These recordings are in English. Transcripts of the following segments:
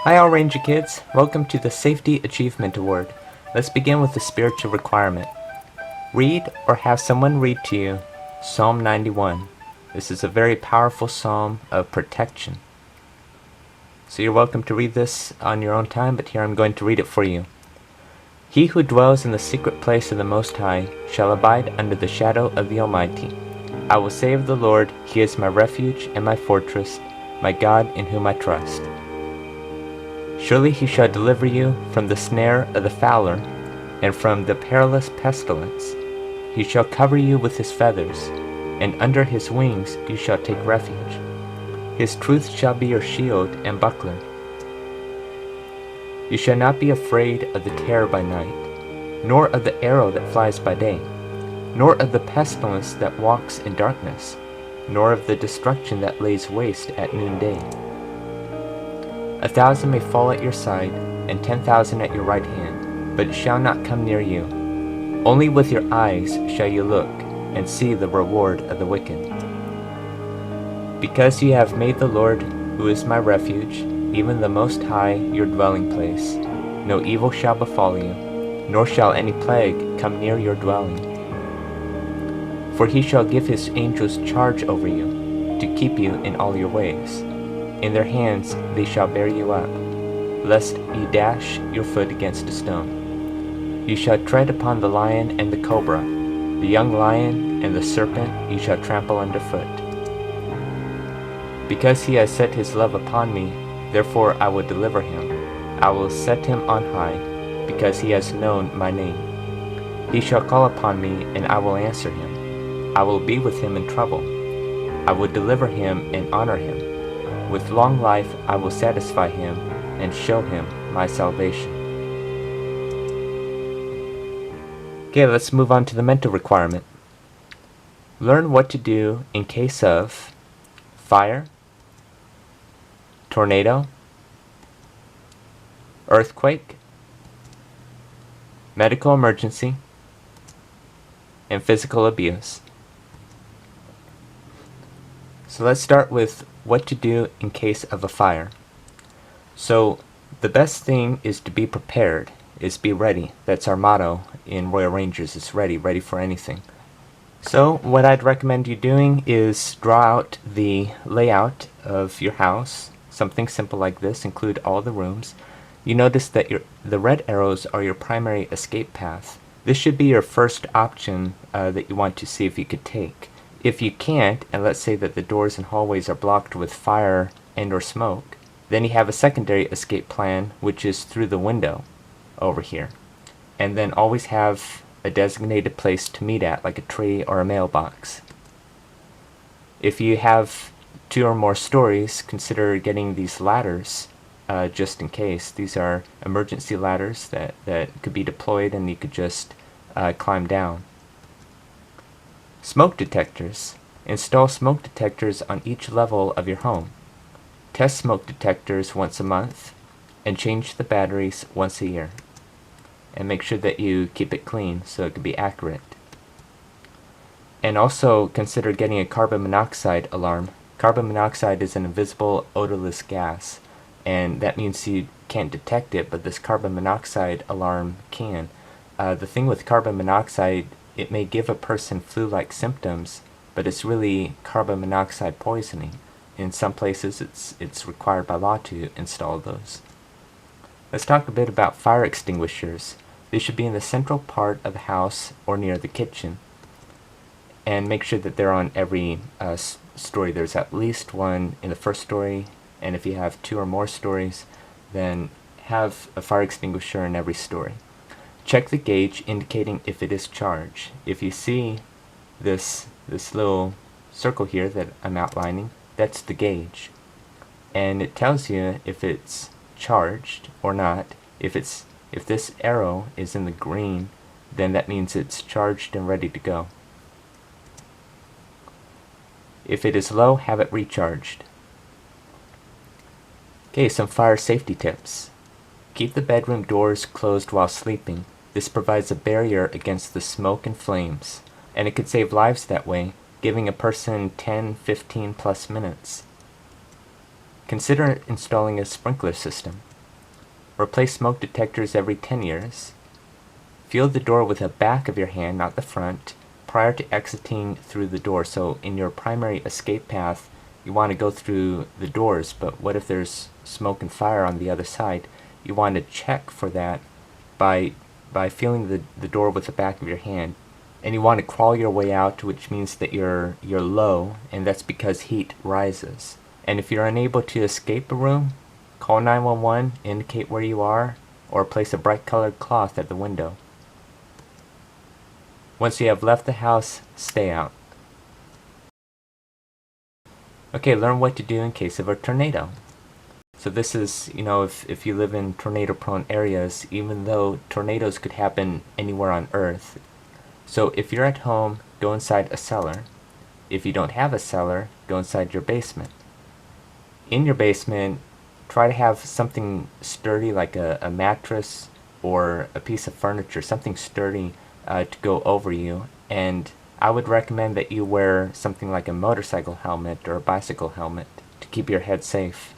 Hi all Ranger Kids, welcome to the Safety Achievement Award. Let's begin with the spiritual requirement. Read or have someone read to you Psalm 91. This is a very powerful psalm of protection. So you're welcome to read this on your own time, but here I'm going to read it for you. He who dwells in the secret place of the Most High shall abide under the shadow of the Almighty. I will say of the Lord, He is my refuge and my fortress, my God in whom I trust. Surely He shall deliver you from the snare of the fowler, and from the perilous pestilence. He shall cover you with His feathers, and under His wings you shall take refuge. His truth shall be your shield and buckler. You shall not be afraid of the terror by night, nor of the arrow that flies by day, nor of the pestilence that walks in darkness, nor of the destruction that lays waste at noonday. 1,000 may fall at your side, and 10,000 at your right hand, but it shall not come near you. Only with your eyes shall you look, and see the reward of the wicked. Because you have made the Lord, who is my refuge, even the Most High, your dwelling place, no evil shall befall you, nor shall any plague come near your dwelling. For He shall give His angels charge over you, to keep you in all your ways. In their hands they shall bear you up, lest ye dash your foot against a stone. You shall tread upon the lion and the cobra, the young lion and the serpent you shall trample underfoot. Because He has set His love upon me, therefore I will deliver him. I will set him on high, because he has known my name. He shall call upon me, and I will answer him. I will be with him in trouble. I will deliver him and honor him. With long life I will satisfy him and show him my salvation. Okay, let's move on to the mental requirement. Learn what to do in case of fire, tornado, earthquake, medical emergency, and physical abuse. So let's start with what to do in case of a fire. So the best thing is to be prepared, is be ready. That's our motto in Royal Rangers, is ready for anything. So what I'd recommend you doing is draw out the layout of your house, something simple like this, include all the rooms. You notice that the red arrows are your primary escape path. This should be your first option that you want to see if you could take. If you can't, and let's say that the doors and hallways are blocked with fire and or smoke, then you have a secondary escape plan, which is through the window over here. And then always have a designated place to meet at, like a tree or a mailbox. If you have 2 or more stories, consider getting these ladders just in case. These are emergency ladders that could be deployed and you could just climb down. Smoke detectors. Install smoke detectors on each level of your home. Test smoke detectors once a month and change the batteries once a year. And make sure that you keep it clean so it can be accurate. And also consider getting a carbon monoxide alarm. Carbon monoxide is an invisible odorless gas, and that means you can't detect it, but this carbon monoxide alarm can. The thing with carbon monoxide, it may give a person flu-like symptoms, but it's really carbon monoxide poisoning. In some places it's required by law to install those. Let's talk a bit about fire extinguishers. They should be in the central part of the house or near the kitchen. And make sure that they're on every story. There's at least one in the first story, and if you have 2 or more stories, then have a fire extinguisher in every story. Check the gauge indicating if it is charged. If you see this little circle here that I'm outlining, that's the gauge. And it tells you if it's charged or not. If this arrow is in the green, then that means it's charged and ready to go. If it is low, have it recharged. Okay, some fire safety tips. Keep the bedroom doors closed while sleeping. This provides a barrier against the smoke and flames, and it could save lives that way, giving a person 10, 15 plus minutes. Consider installing a sprinkler system. Replace smoke detectors every 10 years. Feel the door with the back of your hand, not the front, prior to exiting through the door. So in your primary escape path, you want to go through the doors, but what if there's smoke and fire on the other side? You want to check for that by feeling the door with the back of your hand. And you want to crawl your way out, which means that you're low, and that's because heat rises. And if you're unable to escape a room, call 911, indicate where you are, or place a bright colored cloth at the window. Once you have left the house, stay out. Okay, learn what to do in case of a tornado. So this is, if you live in tornado-prone areas, even though tornadoes could happen anywhere on Earth. So if you're at home, go inside a cellar. If you don't have a cellar, go inside your basement. In your basement, try to have something sturdy like a mattress or a piece of furniture, something sturdy to go over you. And I would recommend that you wear something like a motorcycle helmet or a bicycle helmet to keep your head safe.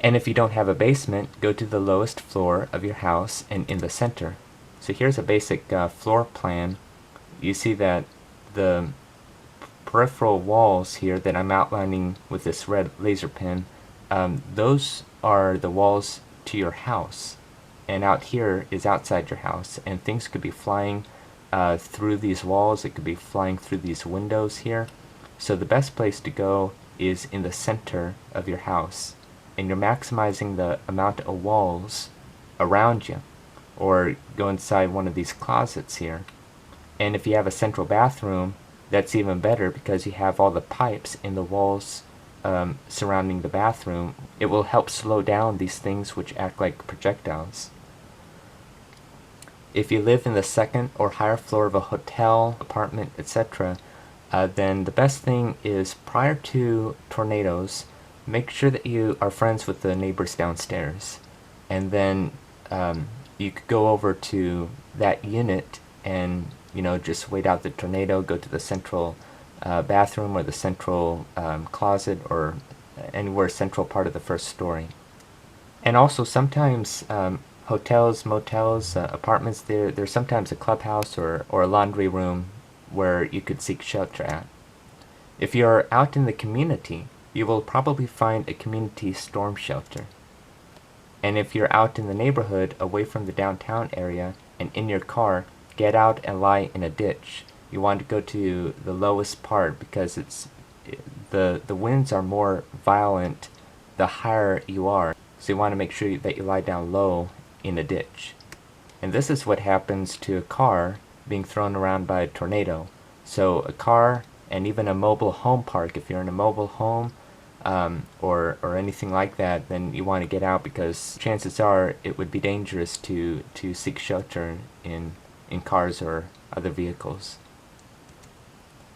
And if you don't have a basement, go to the lowest floor of your house and in the center. So here's a basic floor plan. You see that the peripheral walls here that I'm outlining with this red laser pen, those are the walls to your house. And out here is outside your house, and things could be flying through these walls. It could be flying through these windows here. So the best place to go is in the center of your house, and you're maximizing the amount of walls around you. Or go inside one of these closets here. And if you have a central bathroom, that's even better because you have all the pipes in the walls surrounding the bathroom. It will help slow down these things which act like projectiles. If you live in the second or higher floor of a hotel, apartment, etc., then the best thing is, prior to tornadoes, make sure that you are friends with the neighbors downstairs. And then you could go over to that unit and just wait out the tornado, go to the central bathroom or the central closet or anywhere central part of the first story. And also sometimes hotels, motels, apartments, there's sometimes a clubhouse or a laundry room where you could seek shelter at. If you're out in the community, you will probably find a community storm shelter. And if you're out in the neighborhood, away from the downtown area, and in your car, get out and lie in a ditch. You want to go to the lowest part because the winds are more violent the higher you are. So you want to make sure that you lie down low in a ditch. And this is what happens to a car being thrown around by a tornado. So a car and even a mobile home park, if you're in a mobile home, or anything like that, then you want to get out because chances are it would be dangerous to seek shelter in cars or other vehicles.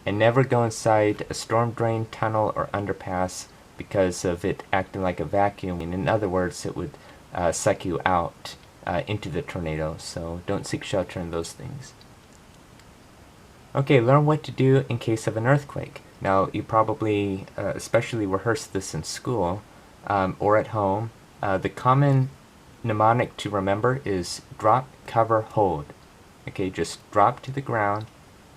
And never go inside a storm drain, tunnel, or underpass because of it acting like a vacuum. And in other words, it would suck you out into the tornado. So don't seek shelter in those things. Okay, learn what to do in case of an earthquake. Now, you probably especially rehearsed this in school or at home. The common mnemonic to remember is drop, cover, hold. Okay, just drop to the ground,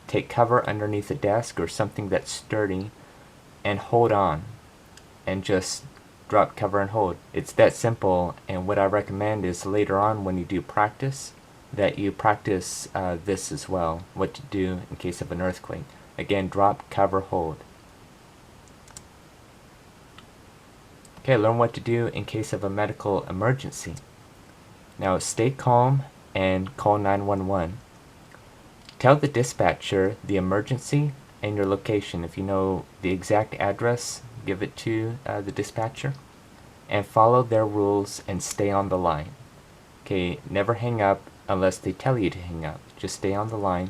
take cover underneath a desk or something that's sturdy, and hold on. And just drop, cover, and hold. It's that simple, and what I recommend is later on when you do practice, that you practice this as well, what to do in case of an earthquake. Again, drop, cover, hold. Okay, learn what to do in case of a medical emergency. Now, stay calm and call 911. Tell the dispatcher the emergency and your location. If you know the exact address, give it to the dispatcher. And follow their rules and stay on the line. Okay, never hang up unless they tell you to hang up. Just stay on the line.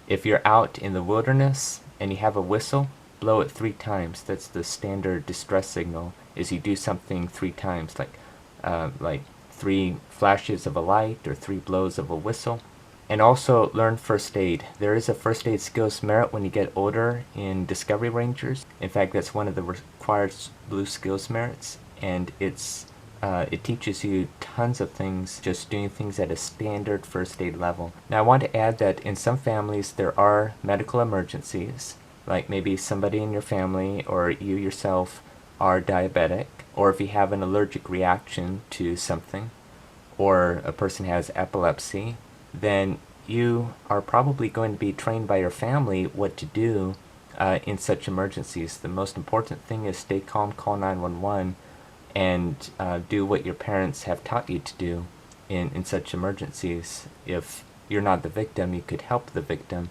If you're out in the wilderness and you have a whistle, blow it 3 times. That's the standard distress signal, is you do something 3 times, like 3 flashes of a light or 3 blows of a whistle. And also learn first aid. There is a first aid skills merit when you get older in Discovery Rangers. In fact, that's one of the required blue skills merits, and it teaches you tons of things, just doing things at a standard first aid level. Now I want to add that in some families there are medical emergencies, like maybe somebody in your family or you yourself are diabetic, or if you have an allergic reaction to something, or a person has epilepsy, then you are probably going to be trained by your family what to do in such emergencies. The most important thing is stay calm, call 911, and do what your parents have taught you to do in such emergencies. If you're not the victim, you could help the victim.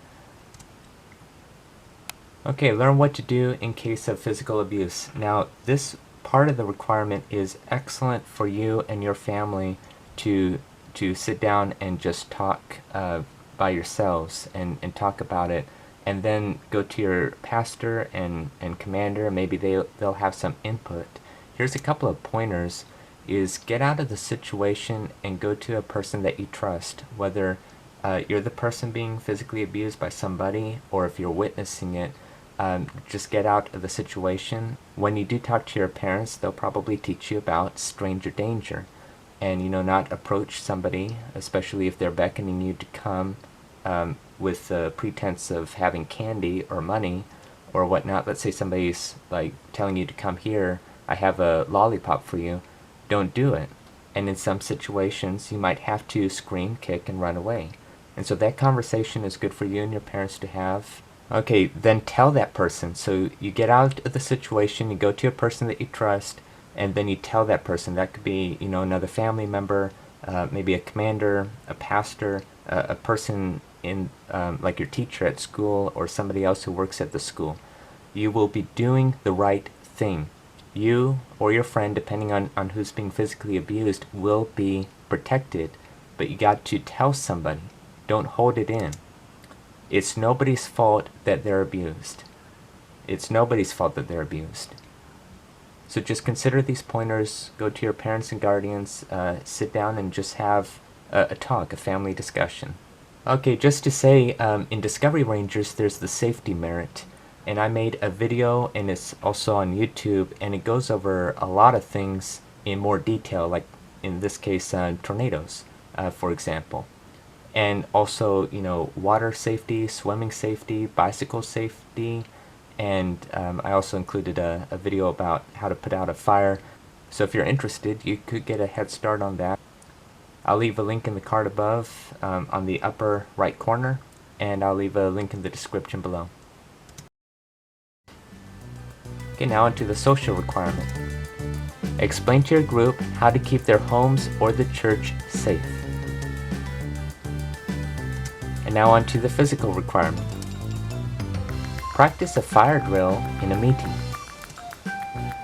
Okay, learn what to do in case of physical abuse. Now, this part of the requirement is excellent for you and your family to sit down and just talk by yourselves and talk about it, and then go to your pastor and commander. Maybe they'll have some input. Here's a couple of pointers: is get out of the situation and go to a person that you trust, whether you're the person being physically abused by somebody or if you're witnessing it. Just get out of the situation. When you do talk to your parents, they'll probably teach you about stranger danger, and not approach somebody, especially if they're beckoning you to come with the pretense of having candy or money or whatnot. Let's say somebody's like telling you to come here, I have a lollipop for you. Don't do it. And in some situations you might have to scream, kick, and run away. And so that conversation is good for you and your parents to have. Okay, then tell that person. So you get out of the situation, you go to a person that you trust, and then you tell that person. That could be, another family member, maybe a commander, a pastor, a person in, like your teacher at school, or somebody else who works at the school. You will be doing the right thing. You or your friend, depending on who's being physically abused, will be protected, but you got to tell somebody. Don't hold it in. It's nobody's fault that they're abused. It's nobody's fault that they're abused. So just consider these pointers, go to your parents and guardians, sit down and just have a talk, a family discussion. Okay, just to say, in Discovery Rangers there's the safety merit, and I made a video and it's also on YouTube, and it goes over a lot of things in more detail, like in this case tornadoes, for example. And also, water safety, swimming safety, bicycle safety, and I also included a video about how to put out a fire. So if you're interested, you could get a head start on that. I'll leave a link in the card above on the upper right corner, and I'll leave a link in the description below. Okay, now onto the social requirement. Explain to your group how to keep their homes or the church safe. And now on to the physical requirement. Practice a fire drill in a meeting.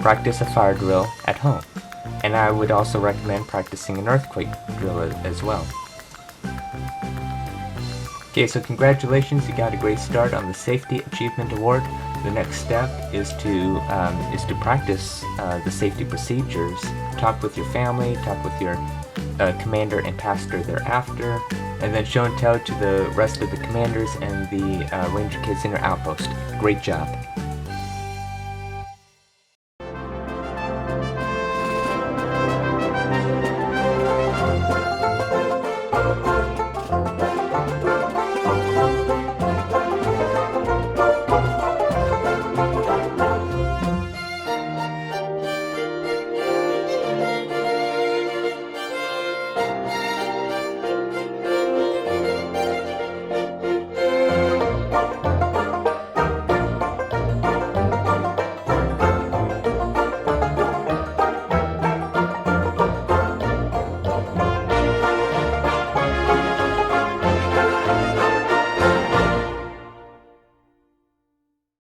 Practice a fire drill at home. And I would also recommend practicing an earthquake drill as well. Okay, so congratulations, you got a great start on the Safety Achievement Award. The next step is to practice the safety procedures. Talk with your family, talk with your commander and pastor thereafter, and then show and tell to the rest of the commanders and the ranger kids in your outpost. Great job.